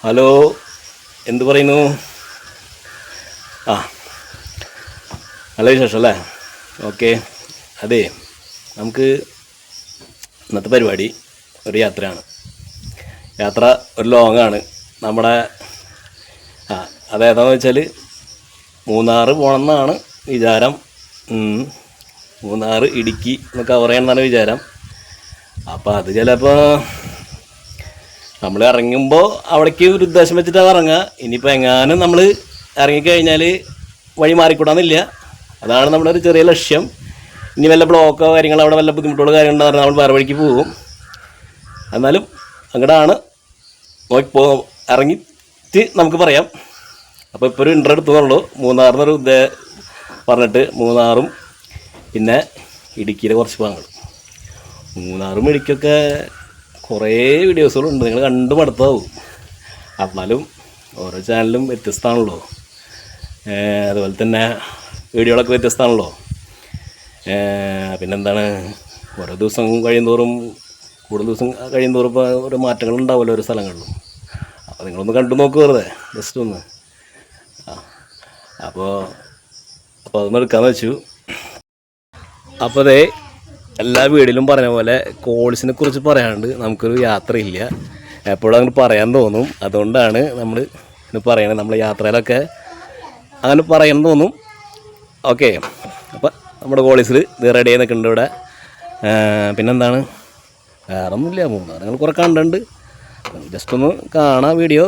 Hello, എന്ത് പറയുന്നു? ആ, നല്ല വിശേഷം അല്ലേ? ഓക്കെ. അതെ, നമുക്ക് ഇന്നത്തെ പരിപാടി ഒരു യാത്രയാണ്. യാത്ര ഒരു ലോങ്ങാണ്. നമ്മുടെ അതേതാണെന്ന് വെച്ചാൽ മൂന്നാർ പോകണം എന്നാണ് വിചാരം. മൂന്നാർ ഇടുക്കി എന്ന് കവർ ചെയ്യണമെന്നാണ് വിചാരം. അപ്പോൾ അത് ചിലപ്പോൾ നമ്മൾ ഇറങ്ങുമ്പോൾ അവിടേക്ക് ഒരു ഉദ്ദേശം വെച്ചിട്ടാണ് ഇറങ്ങുക. ഇനിയിപ്പോൾ എങ്ങാനും നമ്മൾ ഇറങ്ങിക്കഴിഞ്ഞാൽ വഴി മാറിക്കൂടാന്നില്ല. അതാണ് നമ്മുടെ ഒരു ചെറിയ ലക്ഷ്യം. ഇനി വല്ല ബ്ലോക്കോ കാര്യങ്ങളോ അവിടെ വല്ല ബുദ്ധിമുട്ടുകളോ കാര്യങ്ങളുണ്ടെന്ന് പറഞ്ഞാൽ നമ്മൾ വേറെ വഴിക്ക് പോകും. എന്നാലും അങ്ങോട്ടാണ് ഇറങ്ങിയിട്ട് നമുക്ക് പറയാം. അപ്പോൾ ഇപ്പോൾ ഒരു ഇൻ്റർ എടുത്തുള്ളൂ. മൂന്നാറിനൊരു പറഞ്ഞിട്ട് മൂന്നാറും പിന്നെ ഇടുക്കിയിലെ കുറച്ച് ഭാഗങ്ങളും. മൂന്നാറും ഇടുക്കിയൊക്കെ കുറേ വീഡിയോസുകളുണ്ട്, നിങ്ങൾ കണ്ടു മടുത്താവും. എന്നാലും ഓരോ ചാനലും വ്യത്യസ്തമാണല്ലോ. അതുപോലെ തന്നെ വീഡിയോകളൊക്കെ വ്യത്യസ്തമാണല്ലോ. പിന്നെന്താണ്, ഓരോ ദിവസം കഴിയുന്തോറും കൂടുതൽ ദിവസം കഴിയുന്തോറും ഇപ്പോൾ ഓരോ മാറ്റങ്ങളുണ്ടാവുമല്ലോ ഓരോ സ്ഥലങ്ങളിലും. അപ്പോൾ നിങ്ങളൊന്ന് കണ്ടു നോക്കുക, വെറുതെ ജസ്റ്റ് ഒന്ന്. അപ്പോൾ അതൊന്ന് എടുക്കാമെന്ന് വെച്ചു. അപ്പോൾ അതേ എല്ലാ വീഡിയോയിലും പറഞ്ഞ പോലെ കോൾസിനെ കുറിച്ച് പറയാണ്ട് നമുക്കൊരു യാത്രയില്ല. എപ്പോഴും അങ്ങനെ പറയാൻ തോന്നും. അതുകൊണ്ടാണ് നമ്മൾ ഇത് പറയണത്. നമ്മൾ യാത്രയിലൊക്കെ അങ്ങനെ പറയാൻ തോന്നും. ഓക്കെ, അപ്പോൾ നമ്മുടെ കോളേജിൽ ഇത് റെഡി ആയി നിൽക്കുന്നുണ്ട് ഇവിടെ. പിന്നെന്താണ്, വേറെ ഒന്നുമില്ല. മൂന്നാർ ഞങ്ങൾ കുറേ കണ്ടുണ്ട്. ജസ്റ്റ് ഒന്ന് കാണാം വീഡിയോ.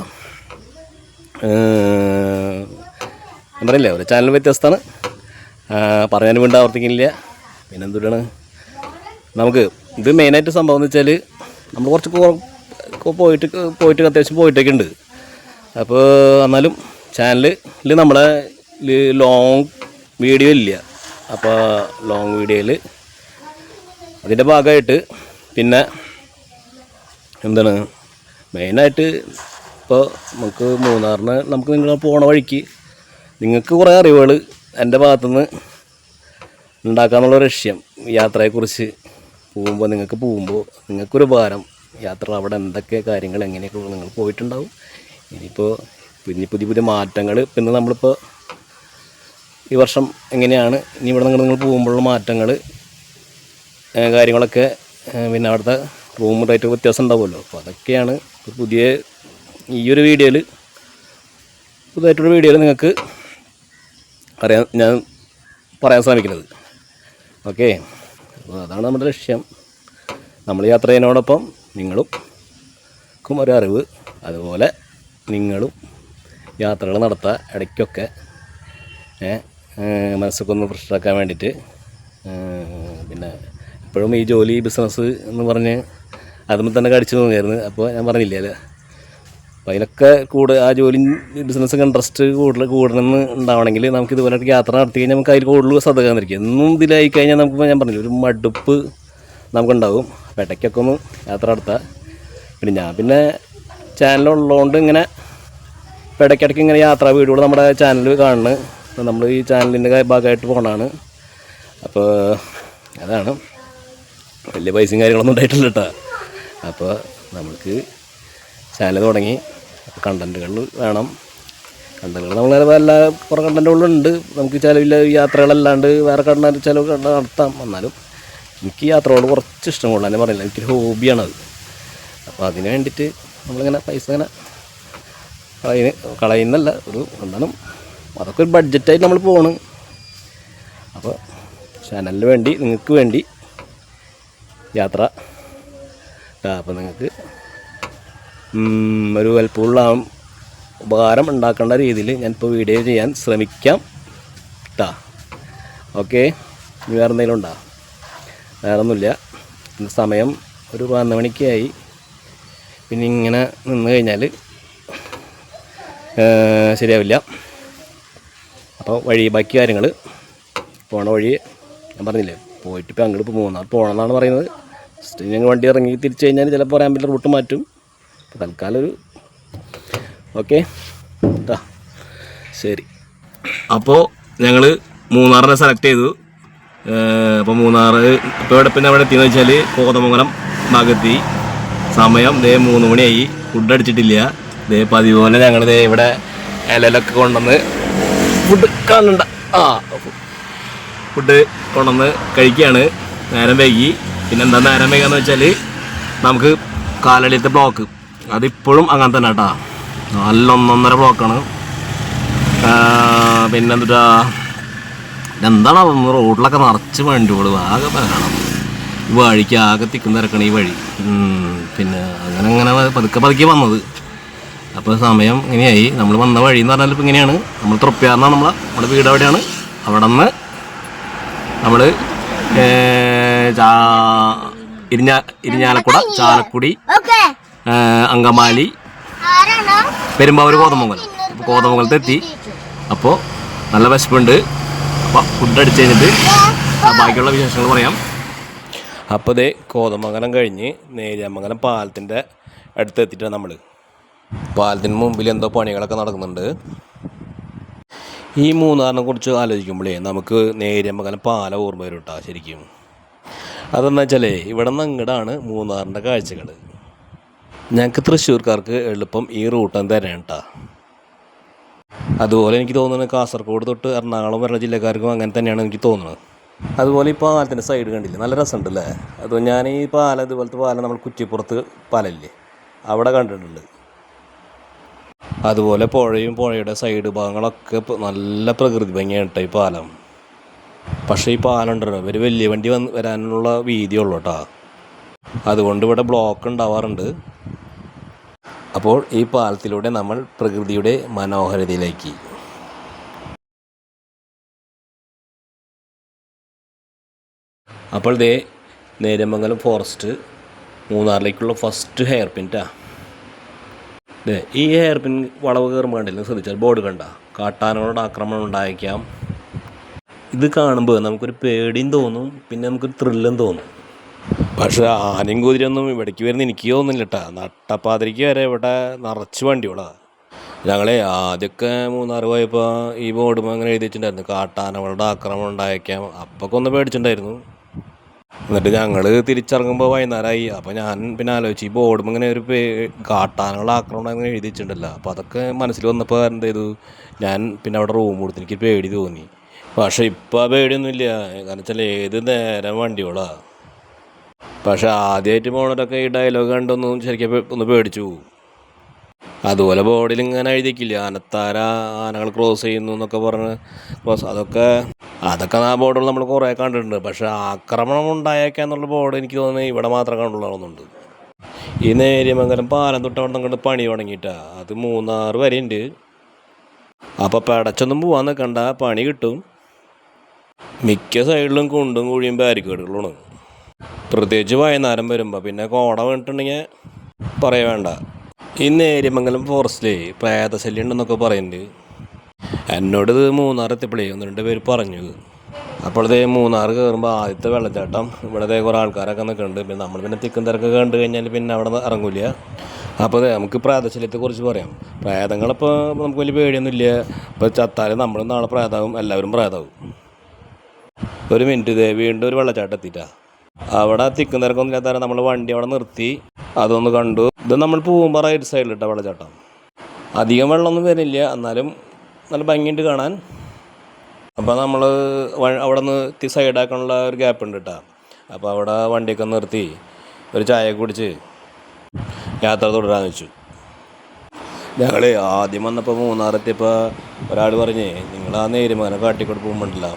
ഞാൻ പറയില്ലേ, ഒരു ചാനൽ വ്യത്യസ്തമാണ്. പറയാൻ വേണ്ടി ആവർത്തിക്കുന്നില്ല. പിന്നെന്തുട്ടാണ്, നമുക്ക് ഇത് മെയിനായിട്ട് സംഭവം എന്ന് വെച്ചാൽ നമ്മൾ കുറച്ച് പോയിട്ട് അത്യാവശ്യം പോയിട്ടൊക്കെ ഉണ്ട്. അപ്പോൾ എന്നാലും ചാനലിൽ നമ്മളെ ലോങ് വീഡിയോ ഇല്ല. അപ്പോൾ ലോങ് വീഡിയോയിൽ അതിൻ്റെ ഭാഗമായിട്ട് പിന്നെ എന്താണ് മെയിനായിട്ട് ഇപ്പോൾ നമുക്ക് മൂന്നാറിന് നമുക്ക് നിങ്ങൾ പോണ വഴിക്ക് നിങ്ങൾക്ക് കുറേ അറിവുകൾ എൻ്റെ ഭാഗത്തുനിന്ന് ഉണ്ടാക്കാന്നുള്ള ലക്ഷ്യം. യാത്രയെക്കുറിച്ച് നിങ്ങൾക്കൊരു ഉപകാരം. യാത്ര അവിടെ എന്തൊക്കെ കാര്യങ്ങൾ എങ്ങനെയൊക്കെ നിങ്ങൾ പോയിട്ടുണ്ടാവും. ഇനിയിപ്പോൾ പുതിയ മാറ്റങ്ങൾ പിന്നെ നമ്മളിപ്പോൾ ഈ വർഷം എങ്ങനെയാണ് ഇനി ഇവിടെ നിങ്ങൾ പോകുമ്പോഴുള്ള മാറ്റങ്ങൾ കാര്യങ്ങളൊക്കെ, പിന്നെ അവിടുത്തെ റൂം റേറ്റ് വ്യത്യാസം ഉണ്ടാവുമല്ലോ. അപ്പോൾ അതൊക്കെയാണ് പുതിയൊരു വീഡിയോയിൽ പുതുതായിട്ടൊരു വീഡിയോയിൽ നിങ്ങൾക്ക് ഞാൻ പറയാൻ ശ്രമിക്കുന്നത്. ഓക്കെ, അപ്പോൾ അതാണ് നമ്മുടെ ലക്ഷ്യം. നമ്മൾ യാത്ര ചെയ്യുന്നതോടൊപ്പം നിങ്ങൾക്കും ഒരു അറിവ്, അതുപോലെ നിങ്ങളും യാത്രകൾ നടത്തുക. ഇടയ്ക്കൊക്കെ മനസ്സൊക്കെ ഒന്ന് ഫ്രഷാക്കാൻ വേണ്ടിയിട്ട്. പിന്നെ എപ്പോഴും ഈ ജോലി ബിസിനസ് എന്ന് പറഞ്ഞ് അതുമ്പോൾ തന്നെ കടിച്ചു തോന്നിയായിരുന്നു. അപ്പോൾ ഞാൻ പറഞ്ഞില്ലേ അല്ലേ, അപ്പോൾ അതിലൊക്കെ ആ ജോലി ബിസിനസ്സൊക്കെ ഇൻട്രസ്റ്റ് കൂടണമെന്ന് ഉണ്ടാവണമെങ്കിൽ നമുക്ക് ഇതുപോലെ യാത്ര നടത്തി കഴിഞ്ഞാൽ നമുക്ക് അതിൽ കൂടുതൽ ശ്രദ്ധ കാണിരിക്കും. എന്നും ഇതിലായി കഴിഞ്ഞാൽ നമുക്ക് ഞാൻ പറഞ്ഞില്ല ഒരു മടുപ്പ് നമുക്കുണ്ടാകും. അപ്പോൾ ഇടയ്ക്കൊക്കെ ഒന്ന് യാത്ര നടത്താം. പിന്നെ ചാനലുള്ളതുകൊണ്ട് ഇങ്ങനെ ഇപ്പോൾ ഇടയ്ക്കിടയ്ക്ക് ഇങ്ങനെ യാത്രാ വീഡിയോകൾ നമ്മുടെ ചാനൽ കാണുന്നത്. നമ്മൾ ഈ ചാനലിൻ്റെ ഭാഗമായിട്ട് പോകണതാണ്. അപ്പോൾ അതാണ്, വലിയ പൈസയും കാര്യങ്ങളൊന്നും ഉണ്ടായിട്ടില്ല കേട്ടോ. അപ്പോൾ നമുക്ക് ചാനൽ തുടങ്ങി. കണ്ടൻറ്റുകൾ വേണം. കണ്ടൻറ്റുകൾ നമ്മൾ എല്ലാ കുറേ കണ്ടൻറ്റുകളുണ്ട്. നമുക്ക് ചിലവില്ല യാത്രകളല്ലാണ്ട് വേറെ ചിലവ് നടത്താം. എന്നാലും എനിക്ക് യാത്രകളോട് കുറച്ച് ഇഷ്ടം കൂടുതൽ തന്നെ പറയില്ല. എനിക്കൊരു ഹോബിയാണത്. അപ്പോൾ അതിന് വേണ്ടിയിട്ട് നമ്മളിങ്ങനെ പൈസ ഇങ്ങനെ കളയുന്നല്ല, എന്താണ് അതൊക്കെ ഒരു ബഡ്ജറ്റായിട്ട് നമ്മൾ പോകണം. അപ്പോൾ ചാനലിന് വേണ്ടി നിങ്ങൾക്ക് വേണ്ടി യാത്ര. അപ്പോൾ നിങ്ങൾക്ക് ഒരു ഹെൽപ്ഫുള്ള ഉപകാരം ഉണ്ടാക്കേണ്ട രീതിയിൽ ഞാനിപ്പോൾ വീഡിയോ ചെയ്യാൻ ശ്രമിക്കാം കേട്ടോ. ഓക്കെ, ഇനി വേറെ എന്തെങ്കിലും ഉണ്ടോ? വേറെ ഒന്നുമില്ല. സമയം ഒരു 11 മണിക്കായി. പിന്നെ ഇങ്ങനെ നിന്ന് കഴിഞ്ഞാൽ ശരിയാവില്ല. അപ്പോൾ ബാക്കി കാര്യങ്ങൾ പോണ വഴി ഞാൻ പറഞ്ഞില്ലേ, പോയിട്ട് ഇപ്പോൾ അങ്ങോട്ട് ഇപ്പോൾ മൂന്നാർ പോകണമെന്നാണ് പറയുന്നത്. ജസ്റ്റ് ഞങ്ങൾ വണ്ടി ഇറങ്ങി തിരിച്ചു കഴിഞ്ഞാൽ ചിലപ്പോൾ പറയാൻ പറ്റില്ല, റൂട്ട് മാറ്റും. അപ്പോൾ തൽക്കാലം ഒരു ഓക്കെ കേട്ടോ, ശരി. അപ്പോൾ ഞങ്ങൾ മൂന്നാറിനെ സെലക്ട് ചെയ്തു. അപ്പോൾ മൂന്നാർ ഇപ്പോൾ അവിടെ എത്തിയെന്ന് വെച്ചാൽ കോതമംഗലം ഭാഗത്തി. സമയം 3 മണിയായി. ഫുഡ് അടിച്ചിട്ടില്ല. ഇതേ പതിപോലെ ഞങ്ങളിതേ ഇവിടെ ഇലയിലൊക്കെ കൊണ്ടുവന്ന് ഫുഡ് കാണണ്ട ഫുഡ് കൊണ്ടുവന്ന് കഴിക്കുകയാണ്. നേരം വൈകി. പിന്നെന്താ നേരം വൈകാന്ന് വെച്ചാൽ നമുക്ക് കാലടിയത്തെ ബ്ലോക്ക് അതിപ്പോഴും അങ്ങനെ തന്നെ കേട്ടോ. നല്ല 1.5 ബ്ലോക്കാണ്. പിന്നെന്താ എന്താണ് റോഡിലൊക്കെ നിറച്ച് വണ്ടികൾ ആകെ കാണാം. ഈ വഴിക്ക് ആകെ തിക്കും തിരക്കണം ഈ വഴി. പിന്നെ അങ്ങനെ പതുക്കെ വന്നത്. അപ്പോൾ സമയം ഇങ്ങനെയായി. നമ്മൾ വന്ന വഴി എന്ന് പറഞ്ഞാൽ ഇപ്പോൾ ഇങ്ങനെയാണ്. നമ്മൾ തൃപ്പ്യാർന്നാണ് നമ്മുടെ വീട് എവിടെയാണ്. അവിടെ നിന്ന് നമ്മൾ ഇരിഞ്ഞാലക്കുട, ചാലക്കുടി, അങ്കമാലി, പെരുമ്പാവൂർ, കോതമംഗലത്ത് എത്തി. അപ്പോൾ നല്ല വിശപ്പുണ്ട്. അപ്പോൾ ഫുഡ് അടിച്ച് കഴിഞ്ഞിട്ട് ബാക്കിയുള്ള വിശേഷങ്ങൾ പറയാം. അപ്പോൾ ഇതേ കോതമംഗലം കഴിഞ്ഞ് നേര്യമംഗലം പാലത്തിൻ്റെ അടുത്തെത്തിയിട്ടാണ് നമ്മൾ. പാലത്തിന് മുമ്പിൽ എന്തോ പണികളൊക്കെ നടക്കുന്നുണ്ട്. ഈ മൂന്നാറിനെ കുറിച്ച് ആലോചിക്കുമ്പോഴേ നമുക്ക് നേര്യമംഗലം പാലം ഓർമ്മ വരും കേട്ടോ. ശരിക്കും അതെന്താ വെച്ചാൽ ഇവിടെ നിന്ന് അങ്ങോട്ടാണ് മൂന്നാറിൻ്റെ കാഴ്ചകൾ. ഞങ്ങൾക്ക് തൃശ്ശൂർക്കാർക്ക് എളുപ്പം ഈ റൂട്ട് തന്നെയാണ് കേട്ടോ. അതുപോലെ എനിക്ക് തോന്നുന്നത് കാസർഗോഡ് തൊട്ട് എറണാകുളം വരുന്ന ജില്ലക്കാർക്കും അങ്ങനെ തന്നെയാണ് എനിക്ക് തോന്നുന്നത്. അതുപോലെ ഈ പാലത്തിൻ്റെ സൈഡ് കണ്ടില്ലേ, നല്ല രസമുണ്ടല്ലേ. അത് ഞാൻ ഈ പാലം ഇതുപോലത്തെ പാലം നമ്മൾ കുറ്റിപ്പുറത്ത് പാലമില്ലേ അവിടെ കണ്ടിട്ടുണ്ട്. അതുപോലെ പുഴയുടെ സൈഡ് ഭാഗങ്ങളൊക്കെ നല്ല പ്രകൃതി ഭംഗിയാണ് കേട്ടോ ഈ പാലം. പക്ഷേ ഈ പാലം ഉണ്ടല്ലോ ഇവർ വലിയ വണ്ടി വരാനുള്ള വീതിയുള്ളൂ കേട്ടോ. അതുകൊണ്ട് ഇവിടെ ബ്ലോക്ക് ഉണ്ടാവാറുണ്ട്. അപ്പോൾ ഈ പാലത്തിലൂടെ നമ്മൾ പ്രകൃതിയുടെ മനോഹരതയിലേക്ക്. അപ്പോൾ ദേ നേര്യമംഗലം ഫോറസ്റ്റ് മൂന്നാറിലേക്കുള്ള ഫസ്റ്റ് ഹെയർ പിൻറ്റാ. ഈ ഹെയർ പിൻ വളവ് കയറുമ്പോൾ കണ്ടില്ല, ശ്രദ്ധിച്ചാൽ ബോർഡ് കണ്ട കാട്ടാനകളുടെ ആക്രമണം ഉണ്ടായേക്കാം. ഇത് കാണുമ്പോൾ നമുക്കൊരു പേടിയും തോന്നും, പിന്നെ നമുക്കൊരു ത്രില്ലും തോന്നും. പക്ഷേ ആനയും കുതിരയൊന്നും ഇവിടേക്ക് വരുന്ന എനിക്ക് തോന്നുന്നില്ല കേട്ടോ. നട്ടപ്പാതിരിക്ക് വരെ ഇവിടെ നിറച്ച് വണ്ടികളാണ്. ഞങ്ങളെ ആദ്യമൊക്കെ മൂന്നാർ പോയപ്പോൾ ഈ ബോർഡ് അങ്ങനെ എഴുതി വെച്ചിട്ടുണ്ടായിരുന്നു കാട്ടാനകളുടെ ആക്രമണം ഉണ്ടായേക്കാം. അപ്പൊക്കെ ഒന്ന് പേടിച്ചിട്ടുണ്ടായിരുന്നു. എന്നിട്ട് ഞങ്ങൾ തിരിച്ചിറങ്ങുമ്പോൾ വൈകുന്നേരമായി. അപ്പോൾ ഞാൻ പിന്നെ ആലോചിച്ചു ഈ ബോർഡും ഇങ്ങനെ ഒരു കാട്ടാനകളുടെ ആക്രമണം അങ്ങനെ എഴുതി വെച്ചിട്ടുണ്ടല്ലോ. അപ്പോൾ അതൊക്കെ മനസ്സിൽ വന്നപ്പോൾ എന്ത് ചെയ്തു, ഞാൻ പിന്നെ അവിടെ റൂം കൊടുത്ത് എനിക്ക് പേടി തോന്നി. പക്ഷേ ഇപ്പോൾ ആ പേടിയൊന്നുമില്ല. കാരണം വെച്ചാൽ ഏത് നേരം വണ്ടികളാണ്. പക്ഷെ ആദ്യമായിട്ട് പോണവരൊക്കെ ഈ ഡയലോഗ് കണ്ടൊന്നും ശരിക്കും ഒന്ന് പേടിച്ചു പോകും. അതുപോലെ ബോർഡിൽ ഇങ്ങനെ എഴുതിക്കില്ല ആനകൾ ക്രോസ് ചെയ്യുന്നു എന്നൊക്കെ പറഞ്ഞ് അതൊക്കെ ആ ബോർഡുകൾ നമ്മൾ കുറേ കണ്ടിട്ടുണ്ട്. പക്ഷെ ആക്രമണം ഉണ്ടായേക്കാന്നുള്ള ബോർഡ് എനിക്ക് തോന്നുന്നത് ഇവിടെ മാത്രം കണ്ടുള്ളതുണ്ട്. ഈ നേര്യമംഗലം പാലം തൊട്ട് അവിടെ നിന്ന് പണി തുടങ്ങിയിട്ടാണ്. അത് മൂന്നാർ വരെ ഉണ്ട്. അപ്പോൾ പടച്ചൊന്നും പോകാൻ നിൽക്കണ്ട, പണി കിട്ടും. മിക്ക സൈഡിലും കുണ്ടും കുഴിയും ബാരിക്കേഡുകളാണ്. പ്രത്യേകിച്ച് വൈകുന്നേരം വരുമ്പോൾ. പിന്നെ കോട വീണിട്ടുണ്ടെങ്കിൽ പറയാൻ വേണ്ട. ഈ നേര്യമംഗലം ഫോറസ്റ്റിലേ പ്രേതശല്യം ഉണ്ടെന്നൊക്കെ പറയുന്നുണ്ട്. എന്നോടിത് മൂന്നാർ എത്തിയപ്പോഴേ 1-2 പേര് പറഞ്ഞു. അപ്പോഴത്തെ മൂന്നാർ കയറുമ്പോൾ ആദ്യത്തെ വെള്ളച്ചാട്ടം ഇവിടെ കുറേ ആൾക്കാരൊക്കെ നിൽക്കുന്നുണ്ട്. പിന്നെ നമ്മൾ പിന്നെ തിക്കും തിരക്കൊക്കെ കണ്ടു കഴിഞ്ഞാൽ പിന്നെ അവിടെ നിന്ന് ഇറങ്ങില്ല. അപ്പോൾ നമുക്ക് പ്രേതശല്യത്തെക്കുറിച്ച് പറയാം. പ്രേതങ്ങളിപ്പോൾ നമുക്ക് വലിയ പേടിയൊന്നുമില്ല. ഇപ്പോൾ ചത്താലും നമ്മൾ നാളെ പ്രേതമാവും, എല്ലാവരും പ്രേതമാവും. ഒരു മിനിറ്റ്, ഇതേ വീണ്ടും ഒരു വെള്ളച്ചാട്ടം എത്തിയിട്ടാണ്. അവിടെ തിക്കും തിരക്കൊന്നും ഇല്ലാത്ത നമ്മൾ വണ്ടി അവിടെ നിർത്തി അതൊന്ന് കണ്ടു. ഇത് നമ്മൾ പോകുമ്പോൾ റൈറ്റ് സൈഡിലിട്ട വെള്ളച്ചാട്ടം. അധികം വെള്ളമൊന്നും വരുന്നില്ല, എന്നാലും നല്ല ഭംഗിയുണ്ട് കാണാൻ. അപ്പോൾ നമ്മൾ അവിടെ നിന്ന് സൈഡാക്കാനുള്ള ഒരു ഗ്യാപ്പ് ഉണ്ട് കേട്ടോ. അപ്പോൾ അവിടെ വണ്ടിയൊക്കെ നിർത്തി ഒരു ചായ കുടിച്ച് യാത്ര തുടരാന്ന് വെച്ചു. ഞങ്ങൾ ആദ്യം വന്നപ്പോൾ മൂന്നാറെത്തിയപ്പോൾ ഒരാൾ പറഞ്ഞേ, നിങ്ങൾ ആ നേര്യമംഗലം കാട്ടിക്കൂടെ പോകുമ്പോണ്ടല്ല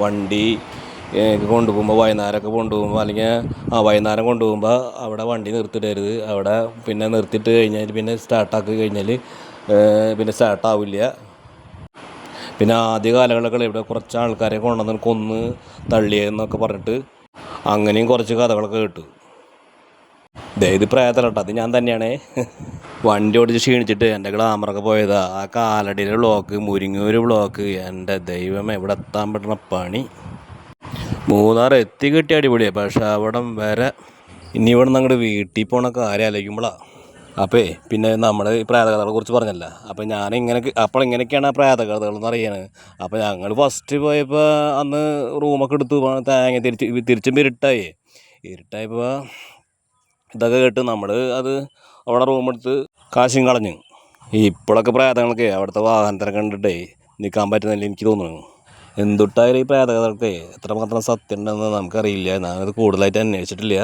വണ്ടി കൊണ്ടുപോകുമ്പോൾ വൈകുന്നേരമൊക്കെ കൊണ്ടുപോകുമ്പോൾ അല്ലെങ്കിൽ വൈകുന്നേരം കൊണ്ടുപോകുമ്പോൾ അവിടെ വണ്ടി നിർത്തിയിടരുത്. അവിടെ പിന്നെ നിർത്തിയിട്ട് കഴിഞ്ഞാൽ പിന്നെ സ്റ്റാർട്ടാക്കി കഴിഞ്ഞാൽ പിന്നെ സ്റ്റാർട്ടാവില്ല. പിന്നെ ആദ്യ കാലങ്ങളിലൊക്കെ ഇവിടെ കുറച്ച് ആൾക്കാരെ കൊണ്ടുവന്ന് കൊന്ന് തള്ളിയെന്നൊക്കെ പറഞ്ഞിട്ട് അങ്ങനെയും കുറച്ച് കഥകളൊക്കെ കേട്ടു. ഇത് പ്രേതലട്ടോ, അത് ഞാൻ തന്നെയാണേ. വണ്ടി ഓടിച്ച് ക്ഷീണിച്ചിട്ട് എൻ്റെ ഗ്ലാമറൊക്കെ പോയതാ. ആ കാലടിയിലെ ബ്ലോക്ക്, മുരിങ്ങൂർ ബ്ലോക്ക്, എൻ്റെ ദൈവമേ ഇവിടെ എത്താൻ പറ്റുന്ന പണി. മൂന്നാർ എത്തി കിട്ടിയ അടിപൊളിയാണ്. പക്ഷെ അവിടം വരെ ഇനി ഇവിടെ നിന്ന് അങ്ങോട്ട് വീട്ടിൽ പോകണ കാര്യം ആലോചിക്കുമ്പോഴാണ്. അപ്പോൾ പിന്നെ നമ്മൾ ഈ പ്രേതകഥകളെ കുറിച്ച് പറഞ്ഞല്ല. അപ്പോൾ അപ്പോൾ ഇങ്ങനെയൊക്കെയാണ് ആ പ്രേതകഥകളെന്ന് അറിയാന്. അപ്പോൾ ഞങ്ങൾ ഫസ്റ്റ് പോയപ്പോൾ അന്ന് റൂമൊക്കെ എടുത്തു തേങ്ങ തിരിച്ചും ഇരുട്ടായപ്പോൾ ഇതൊക്കെ കേട്ട് നമ്മൾ അത് അവിടെ റൂമെടുത്ത് കാശും കളഞ്ഞു. ഇപ്പോഴൊക്കെ പ്രേതങ്ങൾക്ക് അവിടുത്തെ വാഹനത്തിനെ കണ്ടിട്ടേ നിൽക്കാൻ പറ്റുന്നില്ല എനിക്ക് തോന്നുന്നു. എന്തുട്ടായാലും ഈ പ്രേതകഥകൾക്ക് എത്രമാത്രം സത്യം ഉണ്ടെന്ന് നമുക്കറിയില്ല. ഞാനത് കൂടുതലായിട്ട് അന്വേഷിച്ചിട്ടില്ല.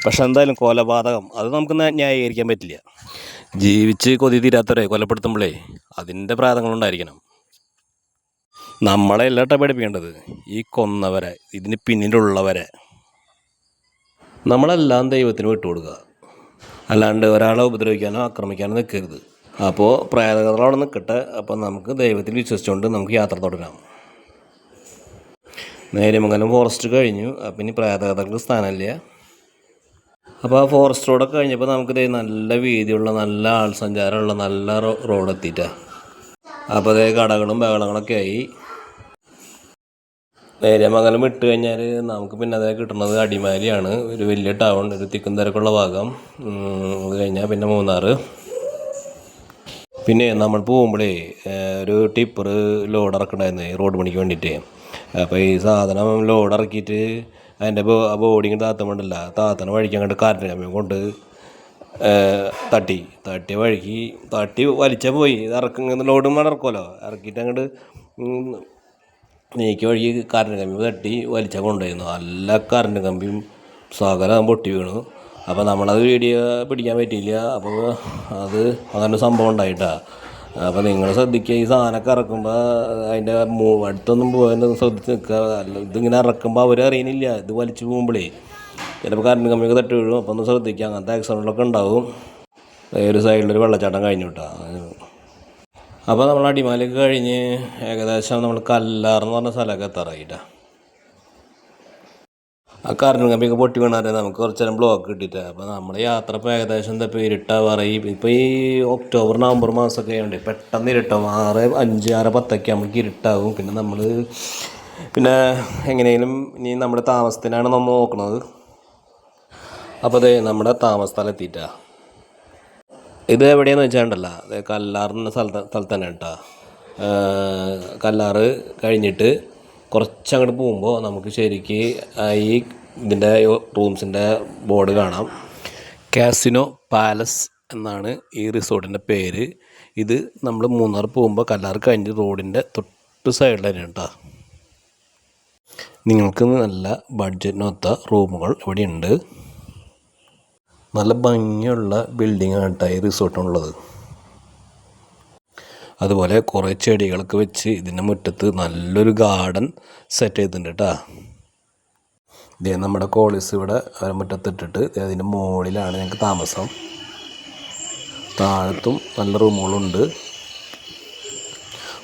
പക്ഷെ എന്തായാലും കൊലപാതകം അത് നമുക്ക് ന്യായീകരിക്കാൻ പറ്റില്ല. ജീവിച്ച് കൊതി തീരാത്തവരെ കൊലപ്പെടുത്തുമ്പോഴേ അതിൻ്റെ പ്രാതങ്ങളുണ്ടായിരിക്കണം. നമ്മളെ എല്ലാട്ട പഠിപ്പിക്കേണ്ടത് ഈ കൊന്നവരെ, ഇതിന് പിന്നിലുള്ളവരെ. നമ്മളെല്ലാം ദൈവത്തിന് വിട്ടുകൊടുക്കുക, അല്ലാണ്ട് ഒരാളെ ഉപദ്രവിക്കാനോ ആക്രമിക്കാനോ നിൽക്കരുത്. അപ്പോൾ പ്രേതകഥകൾ അവിടെ നിൽക്കട്ടെ. അപ്പോൾ നമുക്ക് ദൈവത്തിൽ വിശ്വസിച്ചുകൊണ്ട് നമുക്ക് യാത്ര തുടരാം. നേര്യമംഗലം ഫോറസ്റ്റ് കഴിഞ്ഞു. അപ്പം ഇനി പ്രേതകഥകൾക്ക് സ്ഥാനമില്ല. അപ്പോൾ ആ ഫോറസ്റ്റ് റോഡൊക്കെ കഴിഞ്ഞപ്പോൾ നമുക്കിത് നല്ല വീതിയുള്ള നല്ല ആൾ സഞ്ചാരമുള്ള നല്ല റോഡ് എത്തിയിട്ടാണ്. അപ്പോൾ അതേ കടകളും ബഹളങ്ങളൊക്കെ ആയി. നേര്യമംഗലം വിട്ട് കഴിഞ്ഞാൽ നമുക്ക് പിന്നെ അതേ കിട്ടുന്നത് അടിമാലിയാണ്, ഒരു വലിയ ടൗൺ, ഒരു തിക്കും തിരക്കുള്ള ഭാഗം. അത് കഴിഞ്ഞാൽ പിന്നെ മൂന്നാർ. പിന്നെ നമ്മൾ പോകുമ്പോഴേ ഒരു ടിപ്പർ ലോഡ് ഇറക്കണ്ടായിരുന്നു റോഡ് പണിക്ക് വേണ്ടിയിട്ട്. അപ്പോൾ ഈ സാധനം ലോഡ് ഇറക്കിയിട്ട് അതിൻ്റെ ബോഡി താത്തമുണ്ടല്ല, താത്തനെ വഴിക്ക് അങ്ങോട്ട് കാറ്റിന് കമ്പിയും കൊണ്ട് തട്ടി വലിച്ചാൽ പോയി. ഇത് ലോഡും ഇറക്കുമല്ലോ, ഇറക്കിയിട്ട് അങ്ങോട്ട് നീക്കി വഴി കറണ്ട് കമ്പി തട്ടി വലിച്ചാൽ കൊണ്ടുപോയിരുന്നു. നല്ല കറണ്ട് കമ്പിയും സകലം പൊട്ടി വീണു. അപ്പോൾ നമ്മളത് വീഡിയോ പിടിക്കാൻ പറ്റിയില്ല. അപ്പോൾ അത് അങ്ങനെ സംഭവം ഉണ്ടായിട്ടാണ്. അപ്പോൾ നിങ്ങൾ ശ്രദ്ധിക്കുക, ഈ സാധനമൊക്കെ ഇറക്കുമ്പോൾ അതിൻ്റെ അടുത്തൊന്നും പോകാൻ ശ്രദ്ധിച്ച് നിൽക്കുക. അല്ല, ഇതിങ്ങനെ ഇറക്കുമ്പോൾ അവരറിയുന്നില്ല, ഇത് വലിച്ചു പോകുമ്പോഴേ ചിലപ്പോൾ കറണ്ട് കമ്പിയൊക്കെ തട്ടി വീഴും. അപ്പോൾ ഒന്ന് ശ്രദ്ധിക്കുക, അങ്ങനത്തെ ആക്സിഡൻറ്റിലൊക്കെ ഉണ്ടാവും. ഒരു സൈഡിലൊരു വെള്ളച്ചാട്ടം കഴിഞ്ഞു കിട്ടാം. അപ്പോൾ നമ്മൾ അടിമാലിയൊക്കെ കഴിഞ്ഞ് ഏകദേശം നമ്മൾ കല്ലാറെന്ന് പറഞ്ഞ സ്ഥലമൊക്കെ എത്താറായിട്ടാണ്. ആ കറണ്ട് കമ്പിയൊക്കെ പൊട്ടി വീണാൽ നമുക്ക് കുറച്ച് നേരം ബ്ലോക്ക് കിട്ടിയിട്ട്. അപ്പോൾ നമ്മുടെ യാത്ര ഇപ്പോൾ ഏകദേശം എന്താ ഇപ്പോൾ ഇരുട്ടാ പറയും. ഇപ്പോൾ ഈ ഒക്ടോബർ നവംബർ മാസമൊക്കെ ഉണ്ട്, പെട്ടെന്ന് ഇരുട്ടാവും. 6, 5, 6, 10 നമുക്ക് ഇരുട്ടാവും. പിന്നെ നമ്മൾ എങ്ങനെയും ഇനി നമ്മുടെ താമസത്തിനാണ് നമ്മൾ നോക്കുന്നത്. അപ്പോൾ അതെ നമ്മുടെ താമസ സ്ഥലം എത്തിയിട്ടാണ്. ഇത് എവിടെയാണെന്ന് വെച്ചാണ്ടല്ല, കല്ലാറിൻ്റെ സ്ഥലത്ത് തന്നെ കേട്ടോ. കല്ലാറ് കഴിഞ്ഞിട്ട് കുറച്ചങ്ങോട്ട് പോകുമ്പോൾ നമുക്ക് ശരിക്ക് ഈ ഇതിൻ്റെ റൂംസിൻ്റെ ബോർഡ് കാണാം. കാസിനോ പാലസ് എന്നാണ് ഈ റിസോർട്ടിൻ്റെ പേര്. ഇത് നമ്മൾ മൂന്നാർ പോകുമ്പോൾ കല്ലാറ് കഴിഞ്ഞ് റോഡിൻ്റെ തൊട്ട് സൈഡിൽ തന്നെ കേട്ടോ. നിങ്ങൾക്ക് നല്ല ബഡ്ജറ്റിനൊത്ത റൂമുകൾ ഇവിടെയുണ്ട്. നല്ല ഭംഗിയുള്ള ബിൽഡിങ്ങാണ് കേട്ടോ ഈ റിസോർട്ടിനുള്ളത്. അതുപോലെ കുറേ ചെടികളൊക്കെ വെച്ച് ഇതിൻ്റെ മുറ്റത്ത് നല്ലൊരു ഗാർഡൻ സെറ്റ് ചെയ്തിട്ടുണ്ട് കേട്ടോ. ഇതേ നമ്മുടെ കോളേജ് ഇവിടെ മുറ്റത്തിട്ടിട്ട് അതിൻ്റെ മുകളിലാണ് ഞങ്ങൾക്ക് താമസം. താഴത്തും നല്ല റൂമുകളുണ്ട്.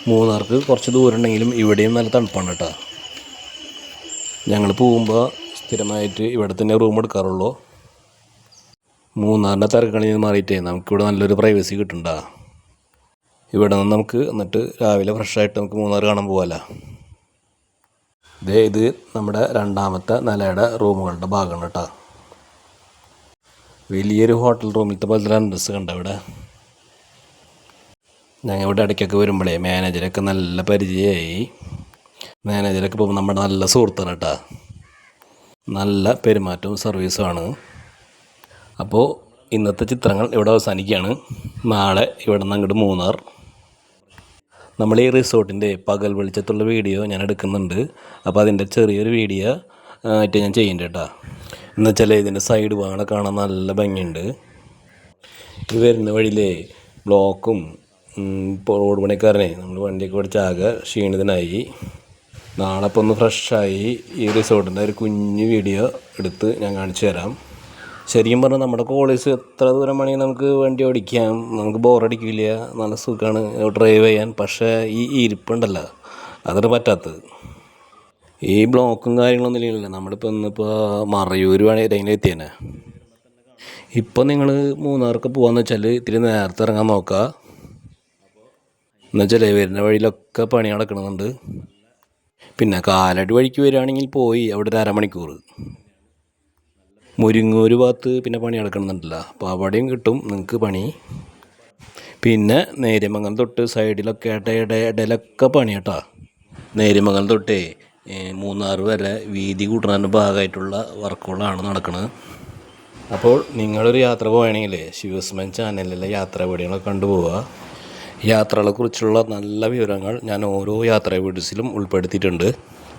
മൂന്നാർക്ക് കുറച്ച് ദൂരം ഉണ്ടെങ്കിലും ഇവിടെയും നല്ല തണുപ്പാണ് കേട്ടോ. ഞങ്ങൾ പോകുമ്പോൾ സ്ഥിരമായിട്ട് ഇവിടെ തന്നെ റൂം എടുക്കാറുള്ളൂ. മൂന്നാറിൻ്റെ തിരക്കണിൽ നിന്ന് മാറിയിട്ടേ നമുക്കിവിടെ നല്ലൊരു പ്രൈവസി കിട്ടുന്നുണ്ട. ഇവിടെ നിന്ന് നമുക്ക് എന്നിട്ട് രാവിലെ ഫ്രഷായിട്ട് നമുക്ക് മൂന്നാർ കാണാൻ പോകാമല്ലോ. ഇത് നമ്മുടെ 2ാമത്തെ നിലയുടെ റൂമുകളുടെ ഭാഗമാണ് കേട്ടോ. വലിയൊരു ഹോട്ടൽ റൂമിലത്തെ പോലത്തെ അന്തസ് കണ്ട ഇവിടെ. ഞങ്ങൾ ഇവിടെ ഇടയ്ക്കൊക്കെ വരുമ്പോഴേ മാനേജരൊക്കെ നല്ല പരിചയമായി. മാനേജരൊക്കെ പോകുമ്പോൾ നമ്മുടെ നല്ല സുഹൃത്താണ് കേട്ടോ. നല്ല പെരുമാറ്റവും സർവീസുമാണ്. അപ്പോൾ ഇന്നത്തെ ചിത്രങ്ങൾ ഇവിടെ അവസാനിക്കുകയാണ്. നാളെ ഇവിടെ നിന്ന് അങ്ങോട്ട് മൂന്നാർ. നമ്മൾ ഈ റിസോർട്ടിൻ്റെ പകൽ വെളിച്ചത്തുള്ള വീഡിയോ ഞാൻ എടുക്കുന്നുണ്ട്. അപ്പോൾ അതിൻ്റെ ചെറിയൊരു വീഡിയോ ആയിട്ട് ഞാൻ ചെയ്യുന്നുണ്ട് കേട്ടോ. എന്നുവെച്ചാൽ ഇതിൻ്റെ സൈഡ് ഭാഗങ്ങളെ കാണാൻ നല്ല ഭംഗിയുണ്ട്. ഇത് വരുന്ന വഴിയിലേ ബ്ലോക്കും ഇപ്പോൾ റോഡ് പണിക്കാരനെ നമ്മൾ വണ്ടിയൊക്കെ പഠിച്ച് ആകെ ക്ഷീണിതനായി. നാളെ ഇപ്പോൾ ഒന്ന് ഫ്രഷായി ഈ റിസോർട്ടിൻ്റെ ഒരു കുഞ്ഞ് വീഡിയോ എടുത്ത് ഞാൻ കാണിച്ചു തരാം. ശരിക്കും പറഞ്ഞാൽ നമ്മുടെ കോളേജ് എത്ര ദൂരം വേണമെങ്കിൽ നമുക്ക് വണ്ടി ഓടിക്കാം, നമുക്ക് ബോറടിക്കില്ല, നല്ല സുഖമാണ് ഡ്രൈവ് ചെയ്യാൻ. പക്ഷേ ഈ ഇരിപ്പുണ്ടല്ലോ അതൊരു പറ്റാത്തത്. ഈ ബ്ലോക്കും കാര്യങ്ങളൊന്നും ഇല്ലല്ലോ. നമ്മളിപ്പോൾ ഇന്നിപ്പോൾ മറയൂർ വേണമെങ്കിൽ എത്തിയേനെ. ഇപ്പോൾ നിങ്ങൾ മൂന്നാർക്ക് പോകാമെന്ന് വെച്ചാൽ ഇത്തിരി നേരത്തെ ഇറങ്ങാൻ നോക്കുക. എന്നുവെച്ചാൽ വരുന്ന വഴിയിലൊക്കെ പണി നടക്കണമെന്നുണ്ട്. പിന്നെ കാലടി വഴിക്ക് വരികയാണെങ്കിൽ പോയി അവിടെ ഒരു അരമണിക്കൂർ. മുരിങ്ങൂർ ഭാഗത്ത് പിന്നെ പണി നടക്കണമെന്നുണ്ടല്ലോ, അപ്പോൾ അവിടെയും കിട്ടും നിങ്ങൾക്ക് പണി. പിന്നെ നേര്യമംഗലം തൊട്ട് സൈഡിലൊക്കെ ഇടയിലൊക്കെ പണി കേട്ടോ. നേര്യമംഗലം തൊട്ടേ മൂന്നാർ വരെ വീതി കൂട്ടുന്നതിൻ്റെ ഭാഗമായിട്ടുള്ള വർക്കുകളാണ് നടക്കുന്നത്. അപ്പോൾ നിങ്ങളൊരു യാത്ര പോവുകയാണെങ്കിൽ ശിവസ്മൻ ചാനലിലെ യാത്രാ വീഡിയോകളൊക്കെ കണ്ടുപോവുക. യാത്രകളെക്കുറിച്ചുള്ള നല്ല വിവരങ്ങൾ ഞാൻ ഓരോ യാത്രാ വീഡിയോസിലും ഉൾപ്പെടുത്തിയിട്ടുണ്ട്.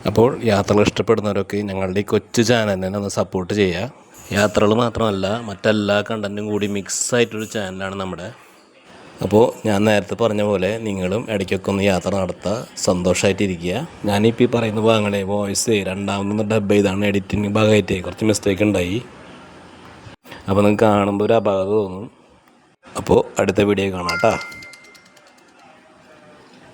അപ്പോൾ യാത്രകൾ ഇഷ്ടപ്പെടുന്നവരൊക്കെ ഞങ്ങളുടെ ഈ കൊച്ചു ചാനലിനെ ഒന്ന് സപ്പോർട്ട് ചെയ്യുക. യാത്രകൾ മാത്രമല്ല മറ്റെല്ലാ കണ്ടൻറ്റും കൂടി മിക്സ് ആയിട്ടൊരു ചാനലാണ് നമ്മുടെ. അപ്പോൾ ഞാൻ നേരത്തെ പറഞ്ഞ പോലെ നിങ്ങളും ഇടയ്ക്കൊക്കെ ഒന്ന് യാത്ര നടത്തുക, സന്തോഷമായിട്ടിരിക്കുക. ഞാനിപ്പോൾ ഈ പറയുന്ന ഭാഗങ്ങളെ വോയിസ് രണ്ടാമതൊന്ന് ഡബ് ചെയ്താണ് എഡിറ്റിംഗ് ഭാഗമായിട്ട് കുറച്ച് മിസ്റ്റേക്ക് ഉണ്ടായി. അപ്പോൾ നിങ്ങൾക്ക് കാണുമ്പോൾ ഒരു അപാകത തോന്നും. അപ്പോൾ അടുത്ത വീഡിയോ കാണാം കേട്ടോ.